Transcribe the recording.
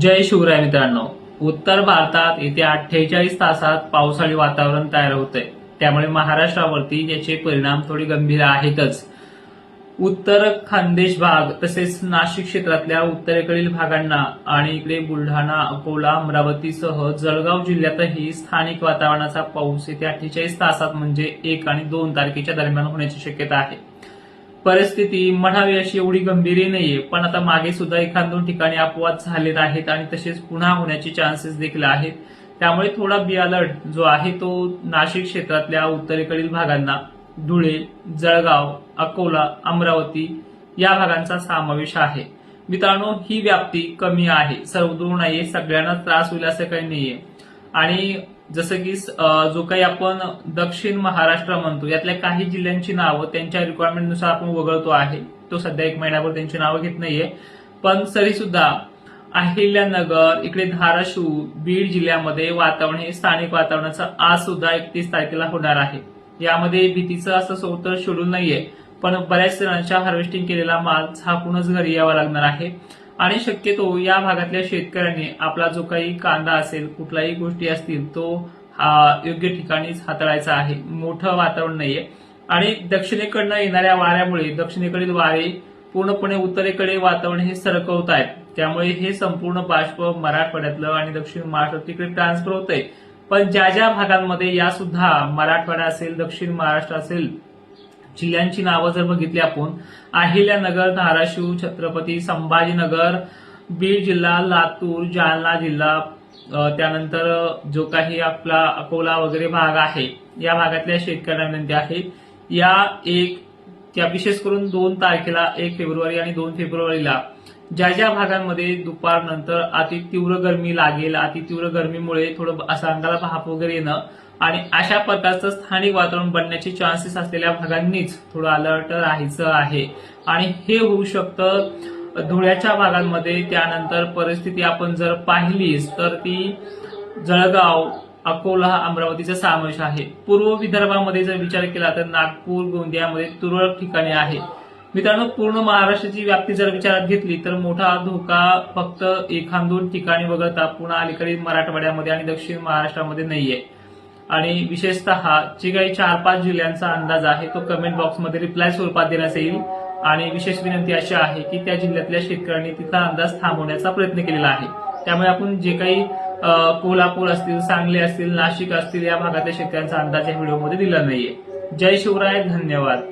जय शिवराय मित्रांनो. उत्तर भारतात येत्या 48 तासात पावसाळी वातावरण तयार होतंय. त्यामुळे महाराष्ट्रावरती याचे परिणाम थोडे गंभीर आहेतच. उत्तर खानदेश भाग तसेच नाशिक क्षेत्रातल्या उत्तरेकडील भागांना आणि इकडे बुलढाणा, अकोला, अमरावतीसह जळगाव जिल्ह्यातही स्थानिक वातावरणाचा पाऊस येत्या 48 तासात म्हणजे 1 आणि 2 तारखेच्या दरम्यान होण्याची शक्यता आहे. परिस्थिती म्हणावी अशी एवढी गंभीर नाहीये, पण आता मागे सुद्धा एखाद दोन ठिकाणी अपवाद झालेत आहेत आणि तसेच पुन्हा होण्याचे चान्सेस देखील आहेत. त्यामुळे थोडा बी अलर्ट जो आहे तो नाशिक क्षेत्रातल्या उत्तरेकडील भागांना, धुळे, जळगाव, अकोला, अमरावती या भागांचा समावेश आहे. मित्रांनो, ही व्याप्ती कमी आहे, सर्वदूर नाहीये, सगळ्यांना त्रास होईल असं काही नाहीये. आणि जसं की जो काही आपण दक्षिण महाराष्ट्र म्हणतो यातल्या काही जिल्ह्यांची नावं त्यांच्या रिक्वायरमेंटनुसार आपण वगळतो आहे. तो सध्या 1 महिन्याभर त्यांची नावं घेत नाहीये, पण तरी सुद्धा अहिल्यानगर, इकडे धाराशिव, बीड जिल्ह्यामध्ये वातावरण हे स्थानिक वातावरणाचं आज सुद्धा 31 तारखेला होणार आहे. यामध्ये भीतीचं असं स्वतः शेड्यूल नाहीये, पण बऱ्याच जणांच्या हार्वेस्टिंग केलेला माल झाकूनच घरी यावा लागणार आहे. आणि शक्यतो या भागातल्या शेतकऱ्यांनी आपला जो काही कांदा असेल, कुठल्याही गोष्टी असतील, तो योग्य ठिकाणीच हाताळायचा आहे. मोठं वातावरण नाहीये आणि दक्षिणेकडनं येणाऱ्या वाऱ्यामुळे दक्षिणेकडील वारे पूर्णपणे उत्तरेकडे वातावरण हे सरकवत आहेत. त्यामुळे हे संपूर्ण बाष्प मराठवाड्यातलं आणि दक्षिण महाराष्ट्रात तिकडे ट्रान्सफर होतंय. पण ज्या ज्या भागांमध्ये या सुद्धा मराठवाडा असेल, दक्षिण महाराष्ट्र असेल, जिल्ह्यांची नावं जर बघितली आपण, अहिल्यानगर, धाराशिव, छत्रपती संभाजीनगर, बीड जिल्हा, लातूर, जालना जिल्हा, त्यानंतर जो काही आपला अकोला वगैरे भाग आहे, या भागातल्या शेतकऱ्यांना विनंती आहे, त्या विशेष करून 2 तारखेला 1 फेब्रुवारी आणि 2 फेब्रुवारीला ज्या ज्या भागांमध्ये दुपारनंतर अति तीव्र गरमी लागेल, अति तीव्र गरमीमुळे थोडं असं अंगाला भाप वगैरे येणं आणि अशा प्रकारचं स्थानिक वातावरण बनण्याचे चान्सेस असलेल्या भागांनीच थोडं अलर्ट राहायचं आहे. आणि हे होऊ शकतं धुळ्याच्या भागांमध्ये. त्यानंतर परिस्थिती आपण जर पाहिलीच तर ती जळगाव, अकोला, अमरावतीचा समावेश आहे. पूर्व विदर्भामध्ये जर विचार केला तर नागपूर, गोंदियामध्ये तुरळक ठिकाणी आहे. मित्रांनो, पूर्ण महाराष्ट्राची व्याप्ती जर विचारात घेतली तर मोठा धोका फक्त 1-2 ठिकाणी वगळता पुन्हा अलीकडे मराठवाड्यामध्ये आणि दक्षिण महाराष्ट्रामध्ये नाहीये. आणि विशेषतः जे काही 4-5 जिल्ह्यांचा अंदाज आहे तो कमेंट बॉक्समध्ये रिप्लाय स्वरूपात देण्यात येईल. आणि विशेष विनंती अशी आहे की त्या जिल्ह्यातल्या शेतकऱ्यांनी तिथला अंदाज थांबवण्याचा प्रयत्न केलेला आहे. त्यामुळे आपण जे काही कोल्हापूर असतील, सांगली असतील, नाशिक असतील या भागातल्या शेतकऱ्यांचा अंदाज या व्हिडिओमध्ये दिला नाहीये. जय शिवराय, धन्यवाद.